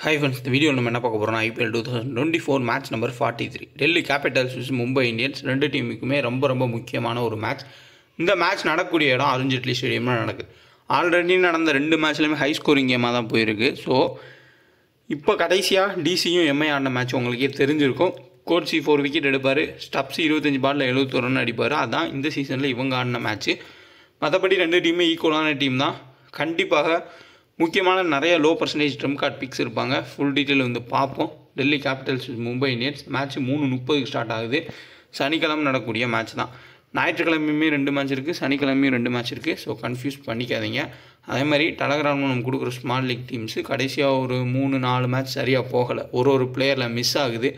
Hi friends, இந்த வீடியோவில் நம்ம என்ன பார்க்க போகிறோம்னா IPL 2024 match number 43 Delhi Capitals vs Mumbai Indians ரெண்டு டீமுக்குமே ரொம்ப முக்கியமான ஒரு மேட்ச். இந்த மேட்ச் நடக்கக்கூடிய இடம் அருண் ஜேட்லி ஸ்டேடியமில் நடக்குது. ஆல்ரெடி நடந்த ரெண்டு மேட்ச்லையுமே ஹை ஸ்கோரிங் கேமாக தான் போயிருக்கு. ஸோ இப்போ கடைசியாக டிசியும் எம்ஐ ஆடின மேட்ச் உங்களுக்கே தெரிஞ்சிருக்கும். கோட்ஸி 4 விக்கெட் எடுப்பார், ஸ்டப்ஸ் 25 பாலில் 71 ரன் அடிப்பார். அதுதான் இந்த சீசனில் இவங்க ஆடின மேட்ச்சு. மற்றபடி ரெண்டு டீமே ஈக்குவலான டீம் தான். கண்டிப்பாக முக்கியமான நிறைய low percentage trump card picks இருப்பாங்க. ஃபுல் டீட்டெயில் வந்து பார்ப்போம். Delhi capitals Mumbai Indians match 3:30 start ஆகுது. சனிக்கிழமை நடக்கக்கூடிய மேட்ச் தான். ஞாயிற்றுக்கிழமையுமே 2 மேட்ச் இருக்குது, சனிக்கிழமையும் 2 மேட்ச் இருக்குது. ஸோ கன்ஃபியூஸ் பண்ணிக்காதீங்க. அதே மாதிரி டெலகிராமில் நம்ம கொடுக்குற ஸ்மால் லீக் டீம்ஸு கடைசியாக ஒரு 3-4 மேட்ச் சரியாக போகலை. ஒரு பிளேயரில் மிஸ் ஆகுது.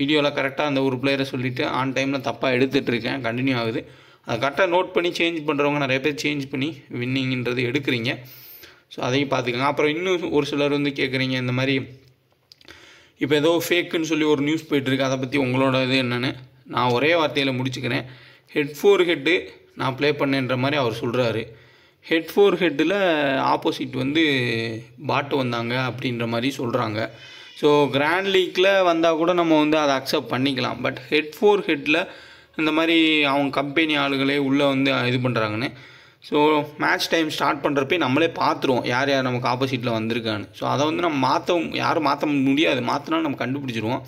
வீடியோவில் கரெக்டாக அந்த ஒரு பிளேயரை சொல்லிவிட்டு ஆன் டைமில் தப்பாக எடுத்துகிட்ருக்கேன், கண்டினியூ ஆகுது. அதை கரெக்டாக நோட் பண்ணி சேஞ்ச் பண்ணுறவங்க நிறைய பேர் சேஞ்ச் பண்ணி வின்னிங்கிறது எடுக்கிறீங்க. ஸோ அதையும் பார்த்துக்கோங்க. அப்புறம் இன்னும் ஒரு சிலர் வந்து கேட்குறீங்க, இந்த மாதிரி இப்போ ஏதோ ஃபேக்குன்னு சொல்லி ஒரு நியூஸ் போய்ட்டுருக்கு, அதை பற்றி உங்களோட இது என்னென்னு நான் ஒரே வார்த்தையில் முடிச்சுக்கிறேன். ஹெட் 4 ஹெட்டு நான் ப்ளே பண்ணேன்ற மாதிரி அவர் சொல்கிறாரு. ஹெட் 4 ஹெட்டில் ஆப்போசிட் வந்து பாட்டு வந்தாங்க அப்படின்ற மாதிரி சொல்கிறாங்க. ஸோ கிராண்ட் லீக்கில் வந்தால் கூட நம்ம வந்து அதை அக்செப்ட் பண்ணிக்கலாம். பட் ஹெட் 4 ஹெட்டில் இந்த மாதிரி அவங்க கம்பெனி ஆளுகளே உள்ளே வந்து இது பண்ணுறாங்கன்னு. ஸோ மேட்ச் டைம் ஸ்டார்ட் பண்ணுறப்பே நம்மளே பார்த்துருவோம் யார் யார் நமக்கு ஆப்போசிட்டில் வந்திருக்கான்னு. ஸோ அதை வந்து நம்ம யாரும் மாற்ற முடியாது. மாற்றினா நம்ம கண்டுபிடிச்சிருவோம்.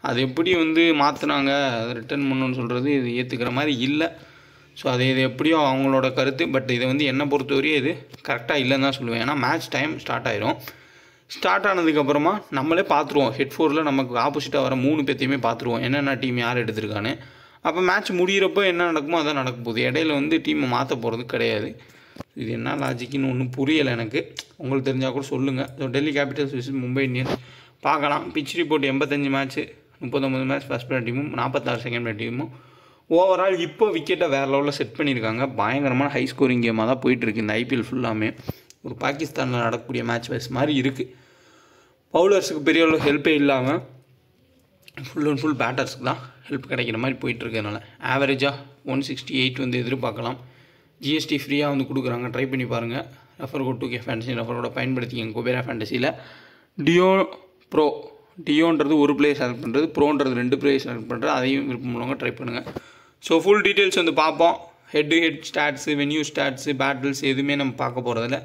அது எப்படி வந்து மாற்றினாங்க, அதை ரிட்டர்ன் பண்ணணும்னு சொல்கிறது இது ஏற்றுக்கிற மாதிரி இல்லை. ஸோ இது எப்படியோ அவங்களோட கருத்து. பட் இதை வந்து என்னை பொறுத்தவரையும் இது கரெக்டாக இல்லைன்னு தான் சொல்லுவேன். ஏன்னா மேட்ச் டைம் ஸ்டார்ட் ஆயிரும். ஸ்டார்ட் ஆனதுக்கப்புறமா நம்மளே பார்த்துருவோம். ஹெட் 4ல் நமக்கு ஆப்போசிட்டாக வர 3 பேர்த்தையுமே பார்த்துருவோம், என்னென்ன டீம் யார் எடுத்திருக்கான்னு. அப்போ மேட்ச் முடிகிறப்போ என்ன நடக்குமோ அதான் நடக்க போகுது. இடையில வந்து டீமை மாற்ற போகிறது கிடையாது. இது என்ன லாஜிக்குன்னு ஒன்றும் புரியலை எனக்கு. உங்களுக்கு தெரிஞ்சால் கூட சொல்லுங்கள். So Delhi Capitals vs Mumbai Indians பார்க்கலாம். Pitch report 85 match, 39 match first player டீமும் 46 செகண்ட் பிளேயர் டீமும். ஓவரால் இப்போ விக்கெட்டை வேறு லெவலில் செட் பண்ணியிருக்காங்க. பயங்கரமான ஹை ஸ்கோரிங் கேமாக தான் போயிட்டுருக்கு இந்த IPL ஃபுல்லாமே. ஒரு பாகிஸ்தானில் நடக்கக்கூடிய மேட்ச் வைஸ் மாதிரி இருக்குது. பவுலர்ஸுக்கு பெரிய அளவு ஹெல்ப்பே இல்லாமல் ஃபுல் அண்ட் ஃபுல் பேட்டர்ஸ்க்கு தான் ஹெல்ப் கிடைக்கிற மாதிரி போயிட்டுருக்கனால ஆவரேஜாக 168 வந்து எதிர்பார்க்கலாம். ஜிஎஸ்டி ஃப்ரீயாக வந்து கொடுக்குறாங்க, ட்ரை பண்ணி பாருங்கள். Refer code 2K fantasy refer கோட பயன்படுத்திக்கங்க. குபேரா ஃபேண்டசியில் டியோன்றது ஒரு பிளேயர் செலக்ட் பண்ணுறது, ப்ரோன்றது 2 பிளேயர் செலக்ட் பண்ணுறது. அதையும் விருப்பம் உள்ளவங்க ட்ரை பண்ணுங்கள். ஸோ ஃபுல் டீட்டெயில்ஸ் வந்து பார்ப்போம். Head stats, venue stats, battles எதுவுமே நம்ம பார்க்க போகிறதில்ல.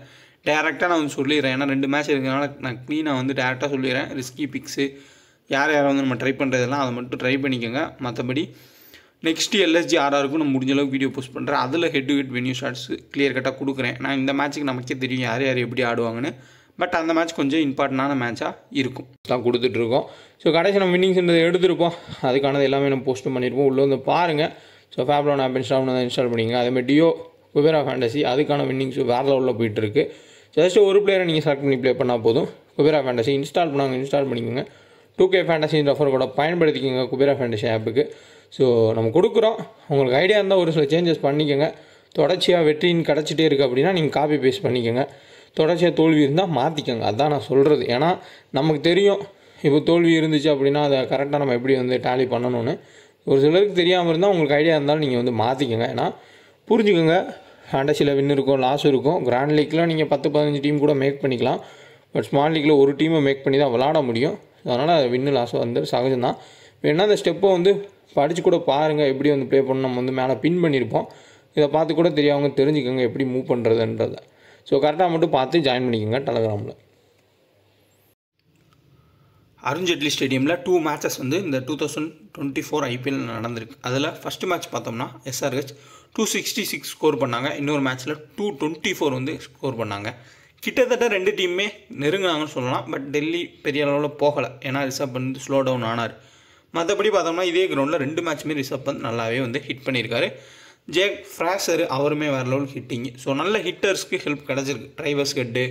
டேரெக்டாக நான் வந்து சொல்லிடுறேன். ஏன்னா 2 மேட்ச் இருக்கிறதுனால நான் க்ளீனாக வந்து டேரெக்டாக சொல்லிடுறேன். ரிஸ்கி பிக்ஸு யார் வந்து நம்ம ட்ரை பண்ணுறதெல்லாம் அதை மட்டும் ட்ரை பண்ணிக்கோங்க. மற்றபடி நெக்ஸ்ட்டு LSG RRக்கும் நம்ம முடிஞ்ச அளவுக்கு வீடியோ போஸ்ட் பண்ணுறேன். அதில் ஹெட் வென்யூ ஷாட்ஸ் கிளியர் கட்டாக கொடுக்குறேன். நான் இந்த மேட்ச்சுக்கு நமக்கே தெரியும் யார் எப்படி ஆடுவாங்கன்னு. பட் அந்த மேட்ச் கொஞ்சம் இம்பார்ட்டண்டான மேட்சாக இருக்கும் தான் கொடுத்துட்ருக்கோம். ஸோ கடைசி நம்ம வின்னிங்ஸ்ன்றதை எடுத்துருப்போம். அதுக்கானது எல்லாமே நம்ம போஸ்ட்டும் பண்ணியிருப்போம். உள்ளே வந்து பாருங்கள். ஸோ ஃபேப்லோன் ஆப் இன்ஸ்டால் பண்ணிங்க. அதேமாதிரி டியோ குபேரா ஃபேண்டசி அதுக்கான வின்னிங்ஸ் வேறு லெவலில் போயிட்டுருக்கு. ஜஸ்ட் ஒரு பிளேயரை நீங்கள் செலக்ட் பண்ணி ப்ளே பண்ணால் போதும். குபேரா ஃபேண்டசி இன்ஸ்டால் பண்ணிக்கோங்க. 2K ஃபேண்டசி ரெஃபர் கூட பயன்படுத்திக்கோங்க குபேரா ஃபேண்டசி ஆப்புக்கு. ஸோ நம்ம கொடுக்குறோம். உங்களுக்கு ஐடியா இருந்தால் ஒரு சில சேஞ்சஸ் பண்ணிக்கோங்க. தொடர்ச்சியாக வெற்றின்னு கிடச்சிட்டே இருக்குது அப்படின்னா நீங்கள் காப்பி பேஸ்ட் பண்ணிக்கோங்க. தொடர்ச்சியாக தோல்வி இருந்தால் மாற்றிக்கோங்க. அதுதான் நான் சொல்கிறது. ஏன்னா நமக்கு தெரியும் இப்போ தோல்வி இருந்துச்சு அப்படின்னா அதை கரெக்டாக நம்ம எப்படி வந்து டேலி பண்ணணும்னு. ஒரு சிலருக்கு தெரியாமல் இருந்தால் உங்களுக்கு ஐடியா இருந்தாலும் நீங்கள் வந்து மாற்றிக்கோங்க. ஏன்னா புரிஞ்சுக்கோங்க, ஃபேண்டசியில் வின் இருக்கும், லாஸ் இருக்கும். கிராண்ட் லீக்கில் நீங்கள் 10-15 டீம் கூட மேக் பண்ணிக்கலாம். பட் ஸ்மால் லீக்கில் ஒரு டீமை மேக் பண்ணி தான் விளாட முடியும். அதனால் வின்னு லாஸும் வந்து சகஜம்தான். வேணால் அந்த ஸ்டெப்பை வந்து படித்து கூட பாருங்கள், எப்படி வந்து ப்ளே பண்ணணும். நம்ம வந்து மேலே பின் பண்ணியிருப்போம். இதை பார்த்து கூட தெரியாதவங்க தெரிஞ்சுக்கோங்க எப்படி மூவ் பண்ணுறதுன்றதை. ஸோ கரெக்டாக மட்டும் பார்த்து ஜாயின் பண்ணிக்கோங்க டெலகிராமில். அருண் ஜேட்லி ஸ்டேடியமில் 2 மேட்சஸ் வந்து இந்த 2024 IPL நடந்திருக்கு. அதில் ஃபஸ்ட்டு மேட்ச் பார்த்தோம்னா SRH 266 ஸ்கோர் பண்ணாங்க. இன்னொரு மேட்ச்சில் 224 வந்து ஸ்கோர் பண்ணாங்க. கிட்டத்தட்ட 2 டீமுமே நெருங்கினாங்கன்னு சொல்லலாம். பட் டெல்லி பெரிய அளவில் போகலை. ஏன்னா ரிஷப் பந்த் ஸ்லோ டவுன் ஆனார். மற்றபடி பார்த்தோம்னா இதே கிரவுண்டில் 2 மேட்ச்சுமே ரிஷப் பந்த் நல்லாவே வந்து ஹிட் பண்ணியிருக்காரு. ஜேக் ஃப்ராசர் அவருமே வேறு லெவல் ஹிட்டிங்கு. ஸோ நல்ல ஹிட்டர்ஸ்க்கு ஹெல்ப் கிடச்சிருக்கு. ட்ரைவர்ஸ் ஹெட்டு,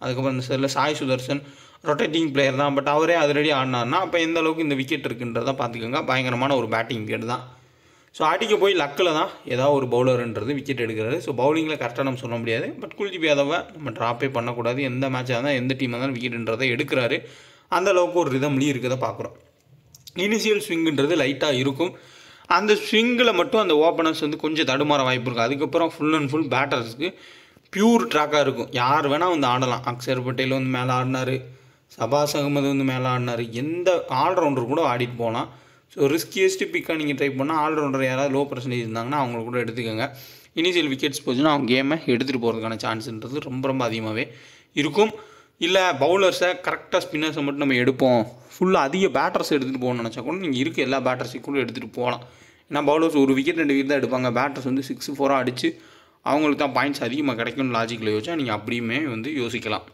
அதுக்கப்புறம் இந்த சைடில் சாய் சுதர்சன் ரொட்டேட்டிங் பிளேயர் தான். பட் அவரே அதிரடி ஆடினார்னா அப்போ எந்த அளவுக்கு இந்த விக்கெட் இருக்குன்றதை பார்த்துக்கோங்க. பயங்கரமான ஒரு பேட்டிங் விக்கெட் தான். ஸோ அடிக்க போய் லக்கில் தான் ஏதாவது ஒரு பவுலருன்றது விக்கெட் எடுக்கிறாரு. ஸோ பவுலிங்கில் கரெக்டாக நம்ம சொல்ல முடியாது. பட் குல்தீப் யாதவை நம்ம ட்ராப்பே பண்ணக்கூடாது. எந்த மேட்சாக இருந்தால் எந்த டீமாக இருந்தாலும் விக்கெட்டுன்றதை எடுக்கிறாரு. அந்த அளவுக்கு ஒரு ரிதம்லேயும் இருக்கிறத பார்க்குறோம். இனிஷியல் ஸ்விங்குன்றது லைட்டாக இருக்கும். அந்த ஸ்விங்கில் மட்டும் அந்த ஓப்பனர்ஸ் வந்து கொஞ்சம் தடுமாற வாய்ப்பு இருக்குது. அதுக்கப்புறம் ஃபுல் அண்ட் ஃபுல் பேட்டர்ஸ்க்கு பியூர் ட்ராக்காக இருக்கும். யார் வேணால் வந்து ஆடலாம். அக்ஷர் பட்டேல் வந்து மேலே ஆடினார். சபாஸ் அகமது வந்து மேலே ஆடினார். எந்த ஆல்ரவுண்டர் கூட ஆடிட்டு போகலாம். ஸோ ரிஸ்கியஸ்ட்டு பிக்காக நீங்கள் ட்ரை பண்ணால் ஆல்ரவுண்டர் யாராவது லோ பர்சன்டேஜ் இருந்தாங்கன்னா அவங்கள கூட எடுத்துக்கோங்க. இனிஷியல் விக்கெட்ஸ் போச்சுன்னா அவங்க கேமை எடுத்துகிட்டு போகிறதுக்கான சான்ஸ்ன்றது ரொம்ப ரொம்ப அதிகமாகவே இருக்கும். இல்லை பவுலர்ஸை கரெக்டாக ஸ்பின்னர்ஸை மட்டும் நம்ம எடுப்போம், ஃபுல்லாக அதிக பேட்டர்ஸ் எடுத்துகிட்டு போகணும்னு நினச்சா கூட நீங்கள் இருக்க எல்லா பேட்டர்ஸையும் கூட எடுத்துகிட்டு போகலாம். ஏன்னா பவுலர்ஸ் ஒரு விக்கெட் 2 விக்கெட் தான் எடுப்பாங்க. பேட்டர்ஸ் வந்து 6-4 அடித்து அவங்களுக்கு தான் பாயிண்ட்ஸ் அதிகமாக கிடைக்கும்னு லாஜிக்கில் யோசிச்சா நீங்கள் அப்படியுமே வந்து யோசிக்கலாம்.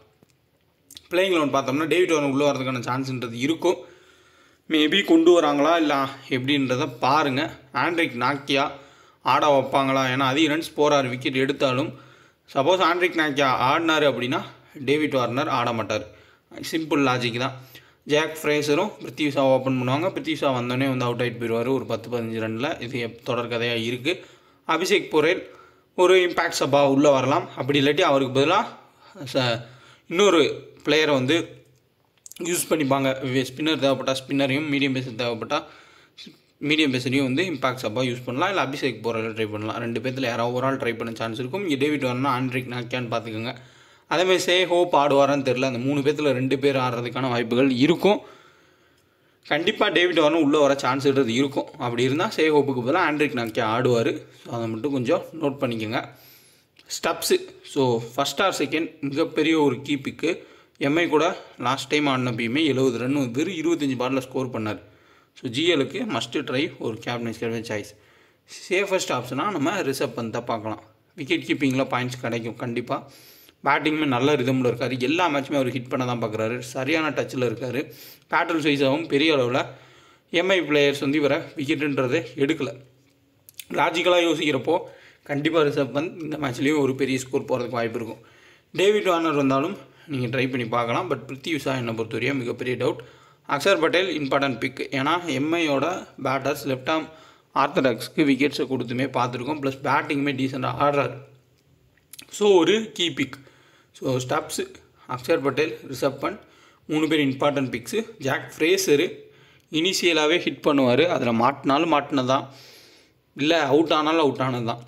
பிளேயிங் 11 பார்த்தோம்னா டேவிட் வார்னர் உள்ளே வரதுக்கான சான்ஸ்ன்றது இருக்கும். மேபி கொண்டு வராங்களா இல்லை எப்படின்றத பாருங்கள். ஆண்ட்ரிக் நாக்கியா ஆட வைப்பாங்களா? ஏன்னா அதிக ரன்ஸ் போகிறார் விக்கெட் எடுத்தாலும். சப்போஸ் ஆண்ட்ரிக் நாக்கியா ஆடினார் அப்படின்னா டேவிட் வார்னர் ஆட மாட்டார். சிம்பிள் லாஜிக் தான். ஜாக் ஃப்ரேசரும் பிருத்வி ஷா ஓப்பன் பண்ணுவாங்க. பிருத்வி ஷா வந்தோடனே வந்து அவுட் ஆகிட்டு போயிடுவார் ஒரு 10-15 ரனில். இது தொடர் கதையாக இருக்குது. அபிஷேக் போரேல் ஒரு இம்பேக்ட் சபா உள்ளே வரலாம். அப்படி இல்லாட்டி அவருக்கு பதிலாக இன்னொரு பிளேயரை வந்து யூஸ் பண்ணிப்பாங்க. ஸ்பின்னர் தேவைப்பட்டால் ஸ்பின்னரையும், மீடியம் பேசர் தேவைப்பட்டால் மீடியம் பேசரையும் வந்து இம்பாக்ட் சப்பா யூஸ் பண்ணலாம். இல்லை அபிஷேக் போகிறத ட்ரை பண்ணலாம். 2 பேர்த்தில் யாராவது ஒரு ஆள் ட்ரை பண்ண சான்ஸ் இருக்கும். இங்கே டேவிட் வார்னர் ஆண்ட்ரிக் நாக்கியான்னு பார்த்துக்கோங்க. அதேமாதிரி சே ஹோப் ஆடுவாரான்னு தெரில. அந்த 3 பேர்த்தில் 2 பேர் ஆடுறதுக்கான வாய்ப்புகள் இருக்கும். கண்டிப்பாக டேவிட் வார்னர் உள்ளே வர சான்ஸ் இருக்கும். அப்படி இருந்தால் சே ஹோப்புக்கு பதிலாக ஆண்ட்ரிக் நாக்கியா ஆடுவார். ஸோ அதை மட்டும் கொஞ்சம் நோட் பண்ணிக்கோங்க. Stubbs so first or second மிகப்பெரிய ஒரு கீப்பிக்கு. எம்ஐ கூட லாஸ்ட் டைம் ஆடினப்பயுமே 70 ரன் வெறும் 25 பாலில் ஸ்கோர் பண்ணார். ஸோ ஜிஎலுக்கு மஸ்ட்டு ட்ரை ஒரு கேப்டன் சாய்ஸ். சேஃபஸ்ட் ஆப்ஷனாக நம்ம ரிஷப் பந்தை பார்க்கலாம். விக்கெட் கீப்பிங்கில் பாயிண்ட்ஸ் கிடைக்கும் கண்டிப்பாக. பேட்டிங்குமே நல்ல ரிதமில் இருக்கார். எல்லா மேட்சுமே அவர் ஹிட் பண்ண தான் பார்க்குறாரு. சரியான டச்சில் இருக்கார். பேட்டர்ஸ் வைஸாகவும் பெரிய அளவில் எம்ஐ பிளேயர்ஸ் வந்து இவரை விக்கெட்டுன்றதை எடுக்கலை. லாஜிக்கலாக யோசிக்கிறப்போ கண்டிப்பாக ரிஷப் பந்த் இந்த மேட்ச்லேயும் ஒரு பெரிய ஸ்கோர் போகிறதுக்கு வாய்ப்பு இருக்கும். டேவிட் வார்னர் வந்தாலும் நீங்கள் ட்ரை பண்ணி பார்க்கலாம். பட் பிருத்வி ஷா என்னை பொறுத்தவரையும் மிகப்பெரிய doubt. Akshar Patel important pick. ஏன்னா எம்ஐயோட பேட்டர்ஸ் லெஃப்ட் ஆர்ம் ஆர்த்தடாக்ஸ்க்கு விக்கெட்ஸை கொடுத்துமே பார்த்துருக்கோம். ப்ளஸ் பேட்டிங்குமே டீசெண்டாக ஆடுறாரு. ஸோ ஒரு key pick. So Stubbs, Akshar Patel, Rishabh Pant 3 பேர் இம்பார்ட்டன்ட் பிக்ஸு. ஜாக் ஃப்ரேசரு இனிஷியலாகவே ஹிட் பண்ணுவார். அதில் மாட்டினது தான், இல்லை அவுட் ஆனாலும் அவுட் ஆனது தான்.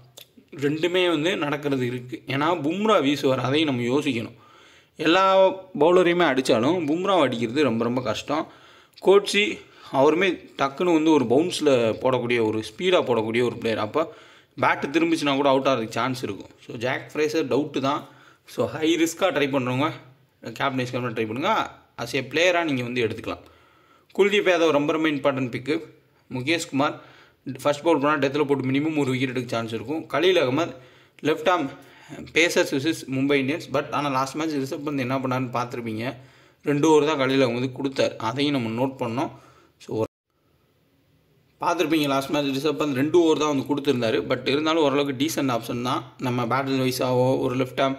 2மே வந்து நடக்கிறது இருக்குது. ஏன்னா பும்ரா வீசுவார். அதையும் நம்ம யோசிக்கணும். எல்லா பவுலரையுமே அடித்தாலும் பும்ரா அடிக்கிறது ரொம்ப ரொம்ப கஷ்டம். கோட்ஸி அவருமே டக்குன்னு வந்து ஒரு பவுன்ஸில் போடக்கூடிய ஒரு ஸ்பீடாக போடக்கூடிய ஒரு பிளேயர். அப்போ பேட்டு திரும்பிச்சுனா கூட அவுட் ஆகிறதுக்கு சான்ஸ் இருக்கும். ஸோ ஜாக் ஃப்ரேசர் டவுட்டு தான். ஸோ ஹை ரிஸ்க்காக ட்ரை பண்ணுறவங்க கேப்டனைஸ் ட்ரை பண்ணுங்கள். அஸ் ஏ பிளேயராக நீங்கள் வந்து எடுத்துக்கலாம். குல்தீப் யாதவ் ரொம்ப ரொம்ப இம்பார்ட்டன்ட் பிக்கு. முகேஷ் குமார் ஃபஸ்ட் பவுல் பண்ணால் டெத்தில் போட்டு மினிமம் ஒரு விக்கெட் எடுக்க சான்ஸ் இருக்கும். Khaleel Ahmed left arm pacers versus Mumbai Indians. But ஆனால் லாஸ்ட் மேட்ச் ரிஷப் பந்த் என்ன பண்ணாருன்னு பார்த்துருப்பீங்க. 2 ஓவர் தான் கலீல் அகமது கொடுத்தார். அதையும் நம்ம நோட் பண்ணோம். ஸோ பார்த்துருப்பீங்க last match Rishabh Pant 2 over தான் வந்து கொடுத்துருந்தாரு. பட் இருந்தாலும் ஓரளவுக்கு டீசென்ட் ஆப்ஷன் தான். நம்ம பேட்டர் வைஸாவோ ஒரு left arm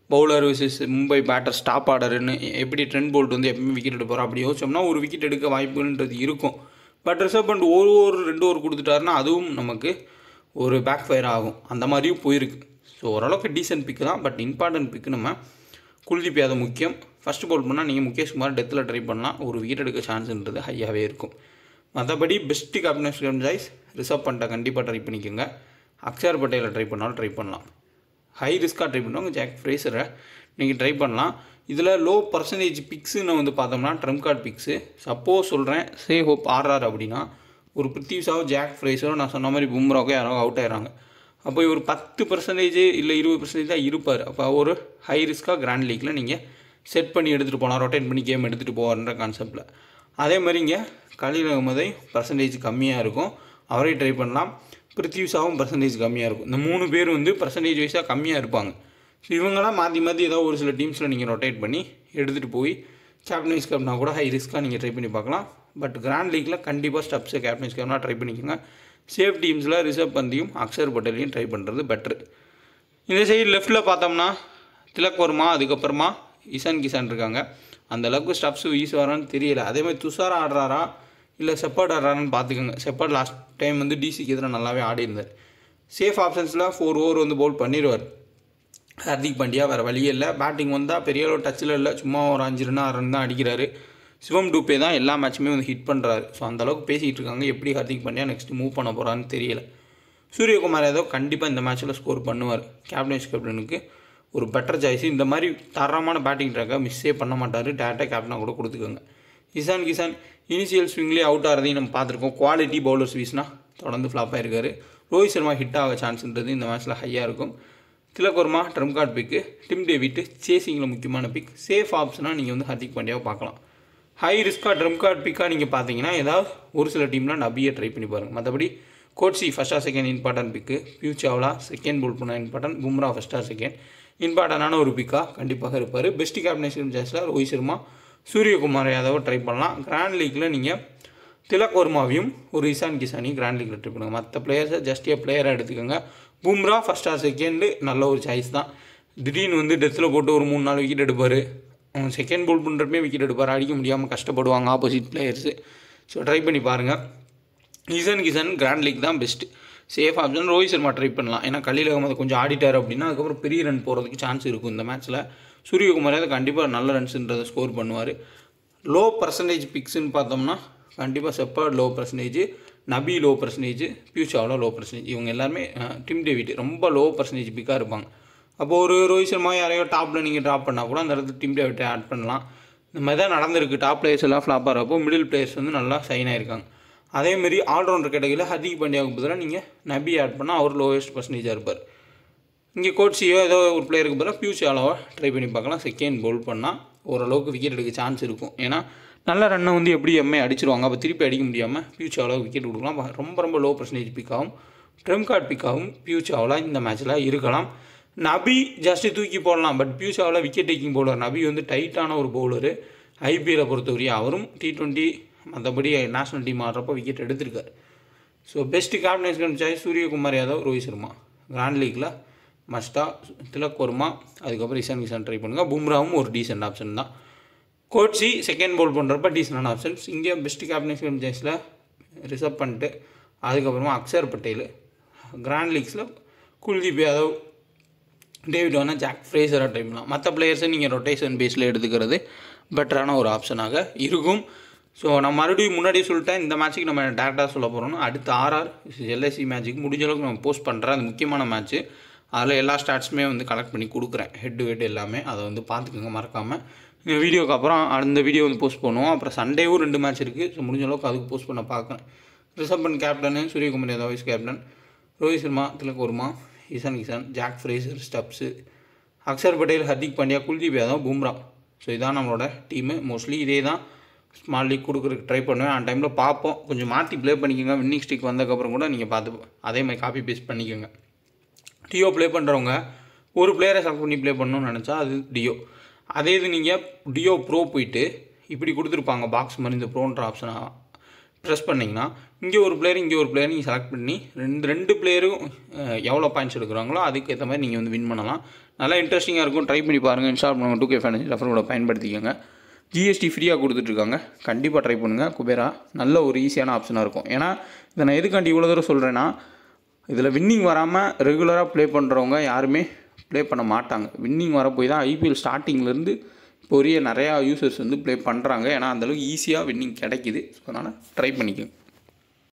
bowler versus Mumbai batter top ஆர்டர்னு எப்படி ட்ரெண்ட் போல்ட் வந்து எப்பவுமே விக்கெட் எடுப்பாரோ அப்படி யோசிச்சோம்னா ஒரு விக்கெட் எடுக்க வாய்ப்புன்றது இருக்கும். But Rishabh Pant 1 over 2 over கொடுத்துட்டாருன்னா அதுவும் நமக்கு ஒரு பேக் ஃபயர் ஆகும். அந்த மாதிரியும் போயிருக்கு. ஸோ ஓரளவுக்கு டீசென்ட் பிக்கு தான். பட் இம்பார்ட்டன்ட் பிக்கு நம்ம குல்தீப் யாதவ் முக்கியம். ஃபஸ்ட்டு பவுல் பண்ணால் நீங்கள் முகேஷ் குமார் டெத்தில் ட்ரை பண்ணலாம். ஒரு விக்கெட் எடுக்க சான்ஸ்ன்றது ஹையாகவே இருக்கும். மற்றபடி பெஸ்ட்டு கேப்டன் சாய்ஸ் ரிஷப் பண்ட்டை கண்டிப்பாக ட்ரை பண்ணிக்கோங்க. அக்ஷர் பட்டேலை ட்ரை பண்ணாலும் ட்ரை பண்ணலாம். ஹை ரிஸ்க்காக ட்ரை பண்ணுவாங்க. ஜாக் ஃப்ரேசரை நீங்கள் ட்ரை பண்ணலாம். இதில் லோ பர்சன்டேஜ் பிக்ஸுன்னு வந்து பார்த்தோம்னா ட்ரம்ப் கார்டு பிக்ஸு. சப்போஸ் சொல்கிறேன் சே ஹோப் ஆடுறாரு அப்படின்னா ஒரு பிருத்வி ஷாவோ ஜாக் ஃப்ரேசரோ நான் சொன்ன மாதிரி பும்ராக்கோ யாரோ அவுட் ஆயிடுறாங்க. அப்போ இவர் 10% இல்லை 20% தான் இருப்பார். அப்போ ஒரு ஹை ரிஸ்க்காக கிராண்ட் லீக்கில் நீங்கள் செட் பண்ணி எடுத்துகிட்டு போகலாம். ரொட்டேட் பண்ணி கேம் எடுத்துகிட்டு போவார்ன்ற கான்செப்டில். அதே மாதிரி இங்கே கலீல் அகமதை பர்சன்டேஜ் கம்மியாக இருக்கும். அவரே ட்ரை பண்ணலாம். பிருத்வி ஷாவும் பர்சன்டேஜ் கம்மியாக இருக்கும். இந்த 3 பேர் வந்து பர்சன்டேஜ் வைஸாக கம்மியாக இருப்பாங்க. ஸோ இவங்களாம் மாற்றி ஏதாவது ஒரு சில டீம்ஸில் நீங்கள் ரொட்டேட் பண்ணி எடுத்துகிட்டு போய் கேப்டன் கேப்னா கூட ஹை ரிஸ்க்காக நீங்கள் ட்ரை பண்ணி பார்க்கலாம். பட் கிராண்ட் லீக்கில் கண்டிப்பாக ஸ்டப்ஸை கேப்டன் கேப்னா ட்ரை பண்ணிக்கோங்க. சேஃப் டீம்ஸில் ரிஷப் பந்தையும் அக்ஷர் பட்டேலையும் ட்ரை பண்ணுறது பெட்ரு. இந்த சைடு லெஃப்ட்டில் பார்த்தோம்னா திலக் வர்மா, அதுக்கப்புறமா இஷான் கிஷான் இருக்காங்க. அந்தளவுக்கு ஸ்டப்ஸ் வீசுவாரான்னு தெரியல. அதேமாதிரி துஷார் ஆடுறாரா இல்லை செப்பர்ட் ஆடுறாரான்னு பார்த்துக்கோங்க. செப்பர்ட் லாஸ்ட் டைம் வந்து டிசிக்கு எதிராக நல்லாவே ஆடி இருந்தார். சேஃப் ஆப்ஷன்ஸில் 4 ஓவர் வந்து பவுல் பண்ணிடுவார் ஹர்திக் பாண்டியா. வேறு வழியே இல்லை. பேட்டிங் வந்தால் பெரிய அளவு டச்சில் இல்லை. சும்மா ஒரு 5 ரன் 6 ரன் தான் அடிக்கிறாரு. சிவம் டூபே தான் எல்லா மேட்சுமே வந்து ஹிட் பண்ணுறாரு. ஸோ அந்தளவுக்கு பேசிகிட்டு இருக்காங்க. எப்படி ஹர்திக் பாண்டியா நெக்ஸ்ட் மூவ் பண்ண போகிறான்னு தெரியல. சூரியகுமார் யாதவ் கண்டிப்பாக இந்த மேட்ச்சில் ஸ்கோர் பண்ணுவார். கேப்டனுக்கு ஒரு பெட்டர் சாய்ஸ். இந்த மாதிரி தரமான பேட்டிங் ட்ராக்கை மிஸ்ஸே பண்ண மாட்டார். டேரெக்டாக கேப்டனாக கூட கொடுத்துக்கோங்க. இசான் கிசான் இனிஷியல் ஸ்விங்லேயே அவுட் ஆகிறதையும் நம்ம பார்த்துருக்கோம். குவாலிட்டி பவுலர்ஸ் வீசினா தொடர்ந்து ஃப்ளாப் ஆகிருக்காரு. ரோஹித் சர்மா ஹிட் ஆக சான்ஸ்ன்றது இந்த மேட்ச்சில் ஹையாக இருக்கும். திலக் வர்மா ட்ரம் கார்டு பிக்கு, டிம் டேவிட் சேசிங்கில் முக்கியமான பிக். சேஃப் ஆப்ஷனாக நீங்கள் வந்து ஹர்திக் பாண்டியாவை பார்க்கலாம். ஹை ரிஸ்க்காக ட்ரம் கார்டு பிக்காக நீங்கள் பார்த்தீங்கன்னா ஏதாவது ஒரு சில டீமில் நபியை ட்ரை பண்ணி பாருங்கள். மற்றபடி Coetzee first or second important pick, Piyush Chawla second ball பண்ண important, Bumrah first or second இம்பார்ட்டண்டான ஒரு பிக்காக கண்டிப்பாக இருப்பார். பெஸ்ட் கேப்டன்ஷிப் சாய்ஸில் ரோஹித் சர்மா, சூரியகுமார் யாதவை ட்ரை பண்ணலாம். கிராண்ட் லீக்கில் நீங்கள் திலக் வர்மாவையும் ஒரு இசான் கிசானையும் கிராண்ட் லீக்கில் ட்ரை பண்ணுங்கள். மற்ற பிளேயர்ஸை ஜஸ்ட் பிளேயராக எடுத்துக்கோங்க. பும்ரா ஃபஸ்ட் ஆர் செகண்டு நல்ல ஒரு சாய்ஸ் தான். திடீர்னு வந்து டெத்தில் போட்டு ஒரு 3-4 விக்கெட் எடுப்பார். அவன் செகண்ட் போல் பண்ணுறப்பே விக்கெட் எடுப்பார். அடிக்க முடியாமல் கஷ்டப்படுவாங்க ஆப்போசிட் பிளேயர்ஸு. ஸோ ட்ரை பண்ணி பாருங்கள். இசான் கிசான் கிராண்ட் லீக் தான் best safe option. Rohit Sharma try பண்ணலாம். ஏன்னா கலியில் அகமது கொஞ்சம் ஆடிட்டார் அப்படின்னா அதுக்கப்புறம் பெரிய ரன் போகிறதுக்கு சான்ஸ் இருக்கும் இந்த மேட்ச்சில். சூரியகுமார் அதை கண்டிப்பாக நல்ல ரன்ஸுன்றதை ஸ்கோர் பண்ணுவார். லோ பர்சன்டேஜ் பிக்ஸ்ன்னு பார்த்தோம்னா கண்டிப்பாக செப்பர்ட் லோ பர்சன்டேஜ், நபி லோ பர்சன்டேஜ், பியூ சாவ்லா லோ பர்சன்டேஜ். இவங்க எல்லாருமே டிம் டேவிட் ரொம்ப லோ பர்சன்டேஜ் பிக்காக இருப்பாங்க. அப்போது ஒரு ரோஹித் சர்மா யாரையோ டாப்பில் நீங்கள் ட்ராப் பண்ணால் கூட அந்த இடத்துல டிம் டேவிட்டை ஆட் பண்ணலாம். இந்த மாதிரி தான் நடந்திருக்கு. டாப் பிளேயர்ஸ் எல்லாம் ஃப்ளாப் ஆகிறப்போ மிடில் பிளேயர்ஸ் வந்து நல்லா சைன் ஆகிருக்காங்க. அதேமாரி ஆல்ரவுண்டர் கேட்டகரியில் ஹர்திக் பாண்டியாவுக்கு பதிலாக நீங்கள் நபி ஆட் பண்ணால் அவர் லோவஸ்ட் பர்சன்டேஜாக இருப்பார். இங்கே கோட்ஸியோ ஏதோ ஒரு பிளேயருக்கு பதிலாக பியூ சாவ்லாவை ட்ரை பண்ணி பார்க்கலாம். செகண்ட் போல் பண்ணால் ஓரளவுக்கு விக்கெட் எடுக்க சான்ஸ் இருக்கும். ஏன்னா நல்ல ரன்னை வந்து எப்படி அடிச்சிருவாங்க. அப்போ திருப்பி அடிக்க முடியாமல் பியூ சாவ்லாவுக்கு விக்கெட் கொடுக்கலாம். ரொம்ப ரொம்ப லோ பர்சன்டேஜ் பிக்காகவும் ட்ரம் கார்டு பிக்காகவும் பியூ சாவ்லா இந்த மேட்ச்சில் இருக்கலாம். நபி ஜஸ்ட்டு தூக்கி போடலாம். But Piyush Chawla wicket taking bowler. Nabi வந்து டைட்டான ஒரு பவுலரு. ஐபிஎல்லை பொறுத்தவரையும் அவரும் T20 மற்றபடி நேஷனல் டீம் ஆடுறப்போ விக்கெட் எடுத்திருக்காரு. So best captains choice Suryakumar Yadav, Rohit Sharma. Grand லீக்கில் மஸ்டா, திலக் வர்மா, அதுக்கப்புறம் இசான் கிசான் ட்ரை பண்ணுங்கள். பும்ராவும் ஒரு டீசென்ட் ஆப்ஷன் தான். கோட்ஸி செகண்ட் போல் பண்ணுறப்ப டீசெண்டான ஆப்ஷன்ஸ். இங்கே பெஸ்ட்டு கேப்டன்ஸ் சாய்ஸில் ரிசர்வ் பண்ணிட்டு அதுக்கப்புறமா அக்ஷர் பட்டேல். கிராண்ட் லீக்ஸில் Kuldeep Yadav, David Warner, Jack ஃப்ரேசராக ட்ரை பண்ணலாம். மற்ற பிளேயர்ஸை நீங்கள் ரொட்டேஷன் பேஸில் எடுத்துக்கிறது பெட்டரான ஒரு ஆப்ஷனாக இருக்கும். ஸோ நான் மறுபடியும் முன்னாடியே சொல்லிட்டேன், இந்த மேட்ச்சுக்கு நம்ம டேரெக்டாக சொல்ல போகிறோம்னா அடுத்த RR LIC மேட்ச்சுக்கு முடிஞ்ச அளவுக்கு நம்ம போஸ்ட் பண்ணுறேன். அது முக்கியமான மேட்ச்சு. அதில் எல்லா ஸ்டாட்ஸுமே வந்து கலெக்ட் பண்ணி கொடுக்குறேன். ஹெட் டு ஹெட் எல்லாமே. அதை வந்து பார்த்துக்கோங்க மறக்காமல். இந்த வீடியோக்கு அப்புறம் அந்த வீடியோ வந்து போஸ்ட் பண்ணுவோம். அப்புறம் சண்டேவும் 2 மேட்ச் இருக்குது. ஸோ முடிஞ்ச அளவுக்கு அதுக்கு போஸ்ட் பண்ண பார்க்குறேன். Rishabh Pant captain, Suryakumar Yadav vice captain, Rohit Sharma, Tilak Varma, Ishan Kishan, Jake Fraser, Stubbs, Akshar Patel, Hardik Pandya, Kuldeep Yadav, Bumrah. So இதான் நம்மளோட டீமு. மோஸ்ட்லி இதே தான் ஸ்மால் லீக் கொடுக்குறதுக்கு ட்ரை பண்ணுவேன். அந்த டைமில் பார்ப்போம். கொஞ்சம் மாற்றி ப்ளே பண்ணிக்கோங்க. வின்னிங் ஸ்டிக் வந்ததுக்கப்புறம் கூட நீங்கள் பார்த்து அதே மாதிரி காப்பி பேஸ்ட் பண்ணிக்கோங்க. டியோ ப்ளே பண்ணுறவங்க ஒரு பிளேயரை செலக்ட் பண்ணி ப்ளே பண்ணணும்னு நினச்சா அது டியோ. அதே இது நீங்கள் டியோ ப்ரோ போயிட்டு இப்படி கொடுத்துருப்பாங்க பாக்ஸ் மாதிரி, இந்த ப்ரோன்ற ஆப்ஷனை ப்ரெஸ் பண்ணிங்கன்னா இங்கே ஒரு பிளேயர் இங்கே ஒரு பிளேயர் நீங்கள் செலக்ட் பண்ணி ரெண்டு பிளேயரும் எவ்வளோ பாயிண்ட்ஸ் எடுக்கிறாங்களோ அதுக்கேற்ற மாதிரி நீங்கள் வந்து வின் பண்ணலாம். நல்லா இன்ட்ரெஸ்டிங்காக இருக்கும். ட்ரை பண்ணி பாருங்கள். இன்ஸ்டால் பண்ணுங்க. 2K ஃபேண்டசி ரெஃபரோட பயன்படுத்திக்கோங்க. GST ஃப்ரீயாக கொடுத்துட்ருக்காங்க. கண்டிப்பாக ட்ரை பண்ணுங்கள். குபேரா நல்ல ஒரு ஈஸியான ஆப்ஷனாக இருக்கும். ஏன்னா இதை நான் எதுக்காண்டி இவ்வளோ தூரம் சொல்கிறேன்னா, இதில் வின்னிங் வராமல் ரெகுலராக ப்ளே பண்ணுறவங்க யாருமே ப்ளே பண்ண மாட்டாங்க. வின்னிங் வர போய் தான் IPL ஸ்டார்டிங்லேருந்து இப்போ நிறையா யூசர்ஸ் வந்து ப்ளே பண்ணுறாங்க. ஏன்னா அந்தளவுக்கு ஈஸியாக வின்னிங் கிடைக்கிது. ஸோ அதனால் ட்ரை பண்ணிக்கோங்க.